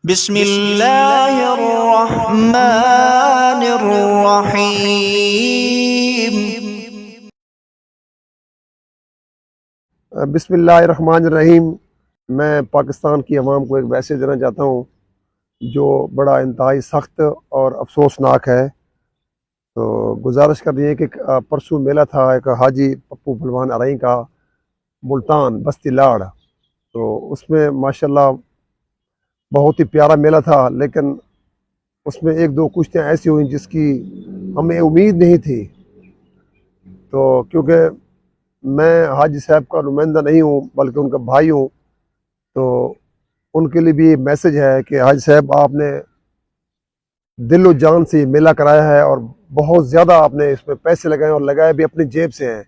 बिस्मिल्लाहिर्रहमानिर्रहीम। बिस्मिल्लाहिर्रहमानिर्रहीम। मैं पाकिस्तान की आवाम को एक मैसेज देना चाहता हूँ जो बड़ा इंतहाई सख्त और अफसोसनाक है। तो गुजारिश कर रही है कि परसों मेला था एक हाजी पप्पू पहलवान अरई का, मुल्तान बस्ती लाड़। तो उसमें माशाल्लाह बहुत ही प्यारा मेला था, लेकिन उसमें एक दो कुश्तियाँ ऐसी हुई जिसकी हमें उम्मीद नहीं थी। तो क्योंकि मैं हाजी साहब का नुमाइंदा नहीं हूँ बल्कि उनका भाई हूँ, तो उनके लिए भी मैसेज है कि हाजी साहब आपने दिल जान से मेला कराया है और बहुत ज़्यादा आपने इसमें पैसे लगाए और लगाए भी अपनी जेब से हैं,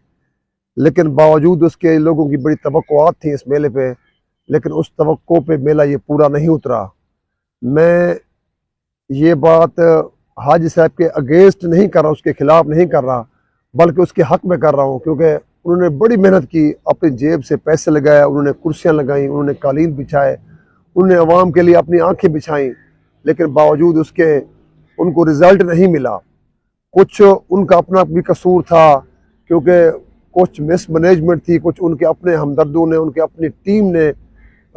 लेकिन बावजूद उसके लोगों की बड़ी तवक्कुआत थी इस मेले पे, लेकिन उस तवक्को पे मेला ये पूरा नहीं उतरा। मैं ये बात हाजी साहब के अगेंस्ट नहीं कर रहा, उसके खिलाफ नहीं कर रहा, बल्कि उसके हक में कर रहा हूँ, क्योंकि उन्होंने बड़ी मेहनत की, अपनी जेब से पैसे लगाए, उन्होंने कुर्सियाँ लगाई, उन्होंने कालीन बिछाए, उन्होंने अवाम के लिए अपनी आंखें बिछाई, लेकिन बावजूद उसके उनको रिजल्ट नहीं मिला। कुछ उनका अपना भी कसूर था, क्योंकि कुछ मिस मैनेजमेंट थी, कुछ उनके अपने हमदर्दों ने, उनके अपनी टीम ने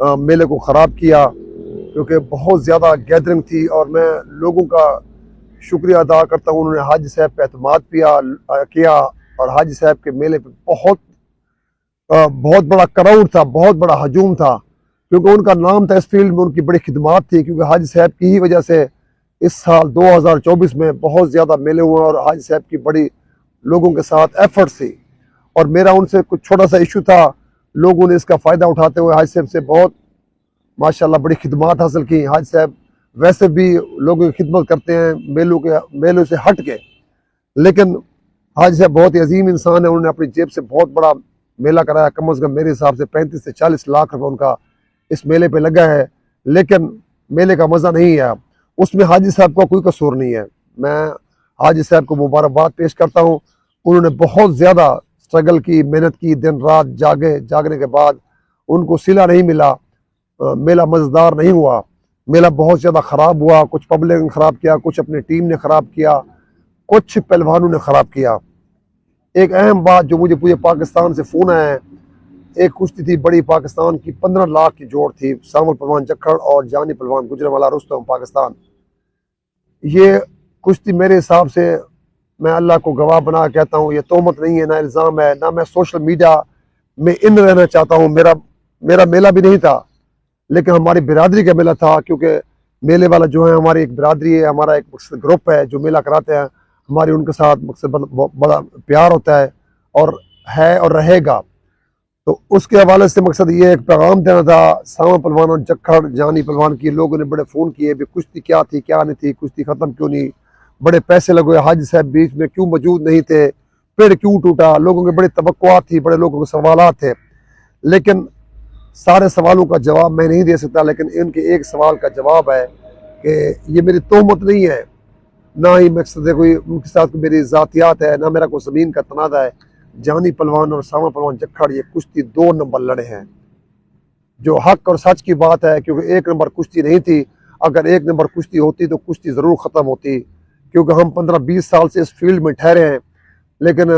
मेले को ख़राब किया, क्योंकि बहुत ज़्यादा गैदरिंग थी। और मैं लोगों का शुक्रिया अदा करता हूँ, उन्होंने हाजी साहब पे एतमाद किया और हाजी साहब के मेले पे बहुत बड़ा क्राउड था, बहुत बड़ा हजूम था, क्योंकि उनका नाम था इस फील्ड में, उनकी बड़ी खिदमत थी। क्योंकि हाजी साहब की ही वजह से इस साल 2024 में बहुत ज़्यादा मेले हुए और हाजी साहब की बड़ी लोगों के साथ एफर्ट थी। और मेरा उनसे कुछ छोटा सा इशू था, लोगों ने इसका फ़ायदा उठाते हुए हाजी साहब से बहुत माशाल्लाह बड़ी खिदमत हासिल की। हाजी साहब वैसे भी लोगों की खिदमत करते हैं मेलों से हट के, लेकिन हाजी साहब बहुत ही अजीम इंसान है। उन्होंने अपनी जेब से बहुत बड़ा मेला कराया, कम अज़ कम मेरे हिसाब से 35 से 40 लाख रुपए उनका इस मेले पे लगा है, लेकिन मेले का मज़ा नहीं आया। उसमें हाजी साहब का कोई कसूर नहीं है। मैं हाजी साहब को मुबारकबाद पेश करता हूँ। उन्होंने बहुत ज़्यादा स्ट्रगल की, मेहनत की, दिन रात जागने के बाद उनको सिला नहीं मिला, मेला मज़ेदार नहीं हुआ, मेला बहुत ज़्यादा ख़राब हुआ। कुछ पब्लिक ने ख़राब किया, कुछ अपनी टीम ने ख़राब किया, कुछ पहलवानों ने ख़राब किया। एक अहम बात जो मुझे पूरे पाकिस्तान से फ़ोन आया है, एक कुश्ती थी बड़ी पाकिस्तान की, 15 लाख की जोड़ थी, सामल पहलवान जक्खड़ और जानी पहलवान गुजरांवाला रुस्तम पाकिस्तान। ये कुश्ती मेरे हिसाब से, मैं अल्लाह को गवाह बना कहता हूँ, ये तोहमत नहीं है, ना इल्ज़ाम है, ना मैं सोशल मीडिया में इन रहना चाहता हूँ। मेरा मेला भी नहीं था, लेकिन हमारी बिरादरी का मेला था, क्योंकि मेले वाला जो है हमारी एक बिरादरी है, हमारा एक ग्रुप है जो मेला कराते हैं। हमारी उनके साथ मकसद बड़ा प्यार होता है और रहेगा। तो उसके हवाले से मकसद ये एक पैगाम देना था सामा पहलवान और जक्खड़ जानी पहलवान की। लोगों ने बड़े फ़ोन किए भी कुश्ती क्या थी क्या नहीं थी, कुश्ती ख़त्म क्यों नहीं, बड़े पैसे लगे, हाजी साहब बीच में क्यों मौजूद नहीं थे, पेड़ क्यों टूटा। लोगों के बड़ी तवक्कुआत थी, बड़े लोगों के सवाल थे, लेकिन सारे सवालों का जवाब मैं नहीं दे सकता। लेकिन इनके एक सवाल का जवाब है कि ये मेरी तोहमत नहीं है, ना ही मकसद कोई उनके साथ मेरी ज़ातियात है, ना मेरा कोई ज़मीन का तनाज़ा है। जानी पहलवान और सामा पहलवान जक्खड़ ये कुश्ती 2 नंबर लड़े हैं, जो हक और सच की बात है, क्योंकि 1 नंबर कुश्ती नहीं थी। अगर 1 नंबर कुश्ती होती तो कुश्ती ज़रूर ख़त्म होती, क्योंकि हम 15-20 साल से इस फील्ड में ठहरे हैं, लेकिन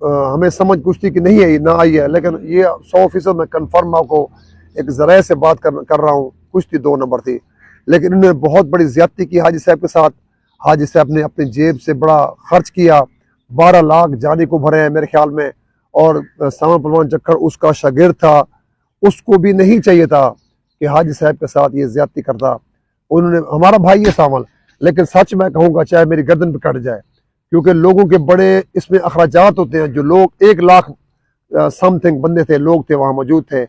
हमें समझ कुश्ती की नहीं आई, ना आई है। लेकिन ये 100% मैं कन्फर्म आपको एक ज़राए से बात कर रहा हूँ, कुश्ती 2 नंबर थी। लेकिन इन्होंने बहुत बड़ी ज़्यादती की हाजी साहब के साथ। हाजी साहब ने अपनी जेब से बड़ा खर्च किया, 12 लाख जाने को भरे हैं मेरे ख्याल में। और सामा पहलवान जक्खड़ उसका शागिर्द था, उसको भी नहीं चाहिए था कि हाजी साहब के साथ ये ज़्यादती करता। उन्होंने, हमारा भाई है सामल, लेकिन सच मैं कहूँगा चाहे मेरी गर्दन पे कट जाए, क्योंकि लोगों के बड़े इसमें अखराजात होते हैं। जो लोग 1 लाख समथिंग बंदे थे, लोग थे वहाँ मौजूद थे,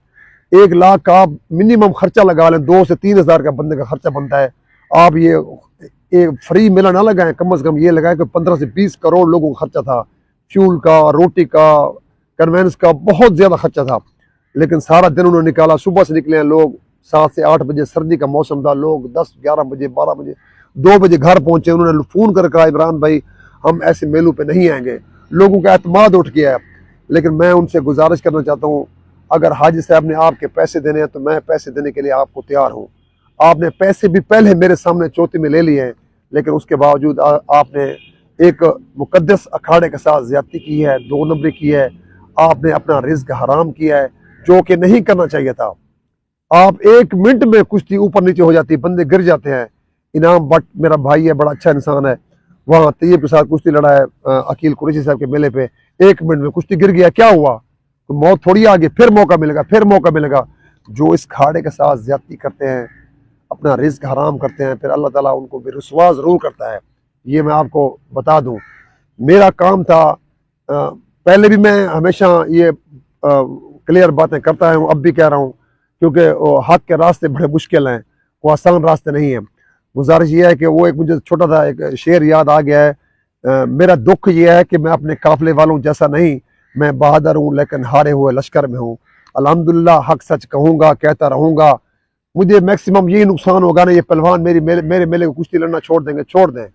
1 लाख का आप मिनिमम खर्चा लगा लें, 2 से 3 हज़ार का बंदे का खर्चा बनता है। आप ये फ्री मेला ना लगाएं, कम अज़ कम ये लगाएं कि 15 से 20 करोड़ लोगों का खर्चा था, फ्यूल का, रोटी का, कन्वेंस का, बहुत ज़्यादा खर्चा था। लेकिन सारा दिन उन्होंने निकाला, सुबह से निकले हैं लोग, 7 से 8 बजे, सर्दी का मौसम था, लोग 10-11 बजे, 12 बजे, 2 बजे घर पहुंचे। उन्होंने फ़ोन कर कहा इमरान भाई हम ऐसे मेलों पे नहीं आएंगे। लोगों का एतमाद उठ गया है। लेकिन मैं उनसे गुजारिश करना चाहता हूँ, अगर हाजी साहब ने आपके पैसे देने हैं तो मैं पैसे देने के लिए आपको तैयार हूँ। आपने पैसे भी पहले मेरे सामने चौथी में ले लिए हैं, लेकिन उसके बावजूद आपने एक मुकद्दस अखाड़े के साथ ज्यादती की है, दो नंबरी की है। आपने अपना रिज्क हराम किया है, जो कि नहीं करना चाहिए था। आप 1 मिनट में कुश्ती ऊपर नीचे हो जाती है, बंदे गिर जाते हैं। इनाम बट मेरा भाई है, बड़ा अच्छा इंसान है, वहाँ तैयब के साथ कुश्ती लड़ा है अकील कुरैशी साहब के मेले पे। 1 मिनट में कुश्ती गिर गया, क्या हुआ? तो मौत थोड़ी आ गई, फिर मौका मिलेगा, फिर मौका मिलेगा। जो इस खाड़े के साथ ज्यादती करते हैं, अपना रिज्क हराम करते हैं, फिर अल्लाह ताला उनको भी रुसवा जरूर करता है। ये मैं आपको बता दूं। मेरा काम था, पहले भी मैं हमेशा ये क्लियर बातें करता हूँ, अब भी कह रहा हूँ, क्योंकि हक के रास्ते बड़े मुश्किल हैं, वो आसान रास्ते नहीं है। गुजारिश ये है कि वो एक मुझे छोटा सा एक शेर याद आ गया है। मेरा दुख ये है कि मैं अपने काफिले वालों जैसा नहीं, मैं बहादुर हूँ लेकिन हारे हुए लश्कर में हूँ। अल्हम्दुलिल्लाह हक सच कहूँगा, कहता रहूँगा। मुझे मैक्सिमम यही नुकसान होगा ना, ये पहलवान मेरे मेले को कुश्ती लड़ना छोड़ देंगे, छोड़ दें।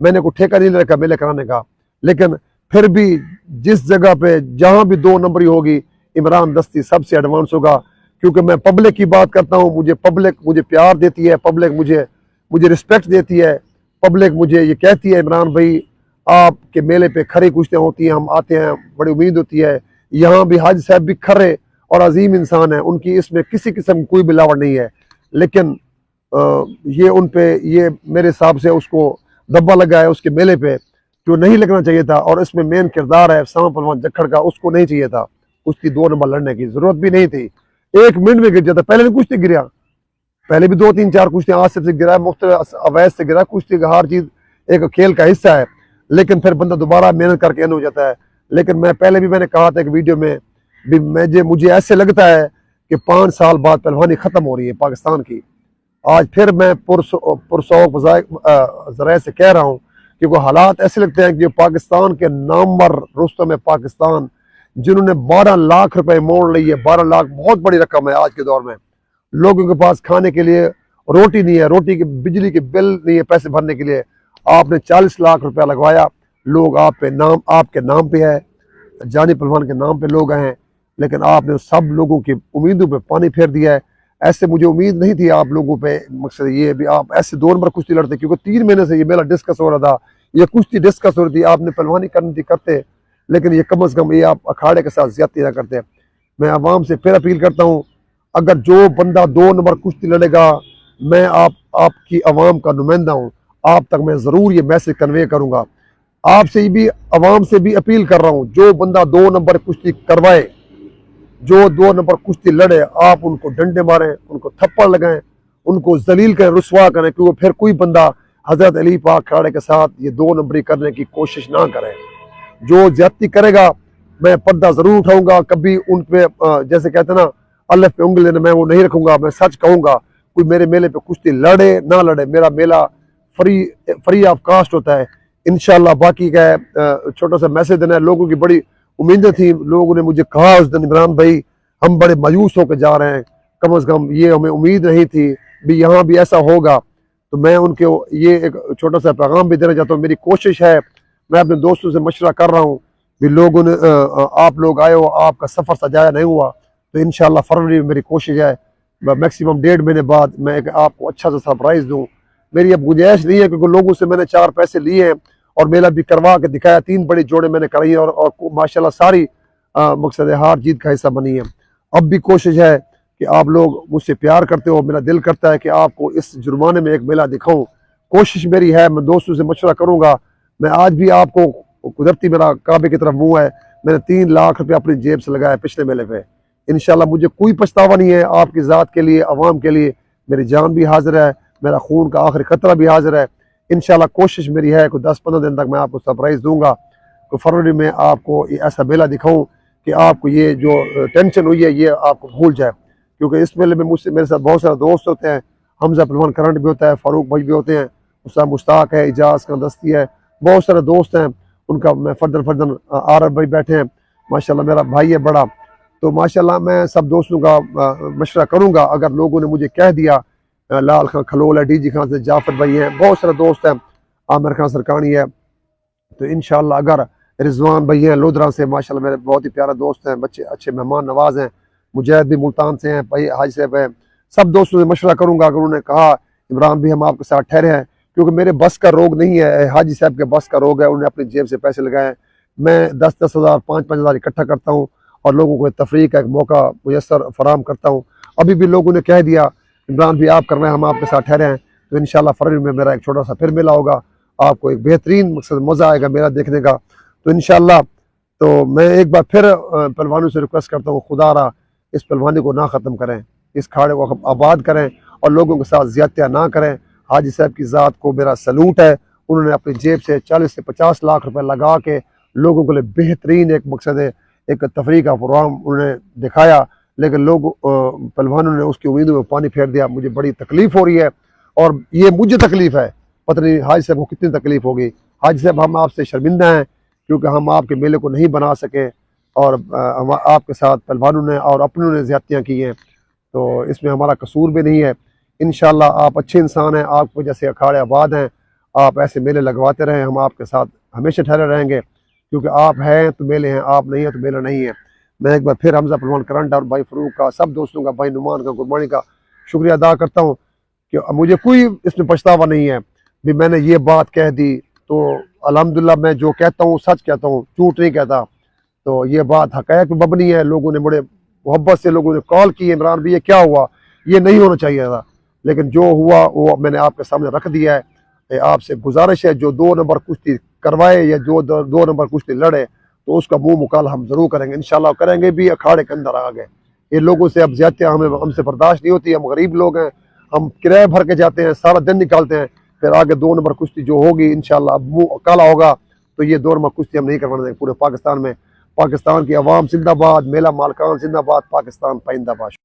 मैंने कोई ठेका नहीं रखा मेले कराने का, लेकिन फिर भी जिस जगह पे जहां भी 2 नंबरी होगी, इमरान दस्ती सबसे एडवांस होगा। क्योंकि मैं पब्लिक की बात करता हूँ, मुझे पब्लिक मुझे प्यार देती है, पब्लिक मुझे मुझे रिस्पेक्ट देती है। पब्लिक मुझे ये कहती है, इमरान भाई आपके मेले पे खरी कुश्तियाँ होती हैं, हम आते हैं, बड़ी उम्मीद होती है। यहाँ भी हाजी साहब भी खरे और अजीम इंसान है, उनकी इसमें किसी किस्म की कोई मिलावट नहीं है। लेकिन ये उन पे ये मेरे हिसाब से उसको दब्बा लगा है उसके मेले पे, जो नहीं लगना चाहिए था। और इसमें मेन किरदार है सामा पहलवान जक्खड़ का, उसको नहीं चाहिए था, उसकी 2 नंबर लड़ने की जरूरत भी नहीं थी। 1 मिनट में गिर जाता। पहले भी कुश्ती गिरा, पहले भी 2 3 4 कुश्तियां आसिफ से गिरा, मुख्तलिफ अवैध से गिरा। कुश्ती का हर चीज एक खेल का हिस्सा है, लेकिन फिर बंदा दोबारा मेहनत करके एंड हो जाता है। लेकिन मैं पहले भी मैंने कहा था एक वीडियो में भी, मुझे ऐसे लगता है कि 5 साल बाद पहलवानी खत्म हो रही है पाकिस्तान की। आज फिर मैं पुरसौक जराए से कह रहा हूँ, क्योंकि हालात ऐसे लगते हैं कि पाकिस्तान के नामवर रुस्तम है पाकिस्तान, जिन्होंने 12 लाख रुपए मोड़ ली है। 12 लाख बहुत बड़ी रकम है आज के दौर में। लोगों के पास खाने के लिए रोटी नहीं है, रोटी की बिजली के बिल नहीं है पैसे भरने के लिए। आपने 40 लाख रुपया लगवाया, लोग आपके नाम पे है, जानी पहलवान के नाम पे लोग हैं, लेकिन आपने सब लोगों की उम्मीदों पे पानी फेर दिया है। ऐसे मुझे उम्मीद नहीं थी आप लोगों पे। मकसद ये भी आप ऐसे 2 नंबर कुश्ती लड़ते, क्योंकि 3 महीने से ये मेला डिस्कस हो रहा था, ये कुश्ती डिस्कस हो रही थी, आपने पहलवानी करनी थी करते, लेकिन ये कम अज कम ये आप अखाड़े के साथ ज्यादती ना करते। मैं आवाम से फिर अपील करता हूँ, अगर जो बंदा 2 नंबर कुश्ती लड़ेगा, मैं आपकी आवाम का नुमाइंदा हूँ, आप तक मैं जरूर ये मैसेज कन्वे करूंगा। आपसे भी आवाम से भी अपील कर रहा हूँ, जो बंदा 2 नंबर कुश्ती करवाए, जो 2 नंबर कुश्ती लड़े, आप उनको डंडे मारें, उनको थप्पड़ लगाएं, उनको जलील करें, रुसवा करें, क्योंकि फिर कोई बंदा हजरत अली पाक खाड़े के साथ ये 2 नंबरी करने की कोशिश ना करे। जो ज्यादती करेगा, मैं पर्दा जरूर उठाऊंगा। कभी उन पे जैसे कहते ना अल्लाह पे उंगली देना, मैं वो नहीं रखूंगा। मैं सच कहूंगा, कोई मेरे मेले पे कुश्ती लड़े ना लड़े, मेरा मेला फ्री ऑफ कास्ट होता है इंशाल्लाह। बाकी का छोटा सा मैसेज देना है, लोगों की बड़ी उम्मीदें थी। लोगों ने मुझे कहा उस दिन, इमरान भाई हम बड़े मायूस होकर जा रहे हैं, कम अज कम ये हमें उम्मीद नहीं थी भी यहाँ भी ऐसा होगा। तो मैं उनके ये एक छोटा सा पैगाम भी देना चाहता हूँ। मेरी कोशिश है, मैं अपने दोस्तों से मशवरा कर रहा हूँ भी लोगों ने आप लोग आए हो, आपका सफ़र सजाया नहीं हुआ, तो इंशाल्लाह फरवरी में मेरी कोशिश है मैक्सिमम 1.5 महीने बाद मैं आपको अच्छा सा सरप्राइज दूँ। मेरी अब गुंजाइश नहीं है, क्योंकि लोगों से मैंने 4 पैसे लिए हैं और मेला भी करवा के दिखाया। 3 बड़ी जोड़े मैंने कराई है और माशाल्लाह सारी मकसद हार जीत का हिस्सा बनी है। अब भी कोशिश है कि आप लोग मुझसे प्यार करते हो, मेरा दिल करता है कि आपको इस जुर्माने में एक मेला दिखाऊं। कोशिश मेरी है, मैं दोस्तों से मशवरा करूंगा। मैं आज भी आपको, कुदरती मेरा काबे की तरफ मुंह है, मैंने 3 लाख रुपये अपनी जेब से लगाया पिछले मेले पे। इंशाल्लाह मुझे कोई पछतावा नहीं है। आपकी ज़ात के लिए, अवाम के लिए मेरी जान भी हाजिर है, मेरा खून का आखिरी खतरा भी हाजिर है। इंशाल्लाह कोशिश मेरी है कि 10-15 दिन तक मैं आपको सरप्राइज दूंगा, तो फरवरी में आपको ऐसा मेला दिखाऊं कि आपको ये जो टेंशन हुई है ये आपको भूल जाए। क्योंकि इस मेले में मुझसे मेरे साथ बहुत सारे दोस्त होते हैं, हमजा पहलवान करंट भी होता है, फारूक भाई भी होते हैं, उसका मुश्ताक है, इजाज़ का दस्ती है, बहुत सारे दोस्त हैं। उनका मैं फर्दन आर भाई बैठे हैं, माशाल्लाह मेरा भाई है बड़ा। तो माशाल्लाह मैं सब दोस्तों का मशवरा करूँगा। अगर लोगों ने मुझे कह दिया, लाल खान खलोल है, DG खान से जाफर भाई हैं, बहुत सारे दोस्त हैं, आमिर खान सरकानी है, तो इंशाल्लाह अगर रिजवान भाई हैं लोधरा से, माशाल्लाह मेरे बहुत ही प्यारे दोस्त हैं, बच्चे अच्छे मेहमान नवाज हैं। मुजाहिद भी मुल्तान से हैं, भाई हाजी साहब हैं, सब दोस्तों से मशवरा करूँगा। अगर उन्होंने कहा इमरान भी हम आपके साथ ठहरे हैं, क्योंकि मेरे बस का रोग नहीं है, हाजी साहब के बस का रोग है, उन्होंने अपनी जेब से पैसे लगाए हैं। मैं 10-10 हज़ार 5-5 हज़ार इकट्ठा करता हूँ और लोगों को तफरीह का एक मौका मुयसर फराम करता हूँ। अभी भी लोगों ने कह दिया इमरान भी आप कर रहे हैं, हम आपके साथ ठहरे हैं, तो इंशाल्लाह फरवरी में मेरा एक छोटा सा फिर मेला होगा, आपको एक बेहतरीन मकसद मज़ा आएगा मेला देखने का। तो इंशाल्लाह तो मैं एक बार फिर पहलवानों से रिक्वेस्ट करता हूँ, खुदा रहा इस पहलवानी को ना ख़त्म करें, इस खाड़े को आबाद करें और लोगों के साथ ज़्यादतियाँ ना करें। हाजी साहब की ज़ात को मेरा सलूट है, उन्होंने अपनी जेब से 40 से 50 लाख रुपए लगा के लोगों के लिए बेहतरीन एक मकसद है, एक तफरीह का प्रोग्राम उन्होंने दिखाया, लेकिन लोग पहलवानों ने उसकी उम्मीदों में पानी फेर दिया। मुझे बड़ी तकलीफ़ हो रही है और ये मुझे तकलीफ़ है, पता नहीं हाजी साहब को कितनी तकलीफ़ होगी। हाजी साहब हम आपसे शर्मिंदा हैं क्योंकि हम आपके मेले को नहीं बना सके और हम आपके साथ पहलवानों ने और अपनों ने ज़्यादतियाँ की हैं, तो इसमें हमारा कसूर भी नहीं है। इंशाल्लाह आप अच्छे इंसान हैं, आपको जैसे अखाड़े आबाद हैं, आप ऐसे मेले लगवाते रहें, हम आपके साथ हमेशा ठहरे रहेंगे, क्योंकि आप हैं तो मेले हैं, आप नहीं हैं तो मेला नहीं है। मैं एक बार फिर हमजा पहलवान करंट और भाई फरूक का, सब दोस्तों का, भाई नुमान का, गुरबानी का शुक्रिया अदा करता हूँ कि मुझे कोई इसमें पछतावा नहीं है भी मैंने ये बात कह दी। तो अल्हम्दुलिल्लाह मैं जो कहता हूँ सच कहता हूँ, झूठ नहीं कहता। तो ये बात हक़ाइक़ पे मबनी है। लोगों ने बड़े मोहब्बत से लोगों ने कॉल की, इमरान भी ये क्या हुआ, ये नहीं होना चाहिए था, लेकिन जो हुआ वो मैंने आपके सामने रख दिया है। आपसे गुजारिश है जो 2 नंबर कुश्ती करवाए या जो 2 नंबर कुश्ती लड़े तो उसका मुंह मुकाल हम जरूर करेंगे, इंशाल्लाह करेंगे भी। अखाड़े के अंदर आ गए ये लोगों से अब ज्यादा हमें हमसे बर्दाश्त नहीं होती। हम गरीब लोग हैं, हम किराया भर के जाते हैं, सारा दिन निकालते हैं, फिर आगे 2 नंबर कुश्ती जो होगी इंशाल्लाह मुंह काला होगा तो ये 2 नंबर कुश्ती हम नहीं करवाने देंगे पूरे पाकिस्तान में। पाकिस्तान की आवाम जिंदाबाद, मेला मालकान जिंदाबाद, पाकिस्तान पाइंदाबाद।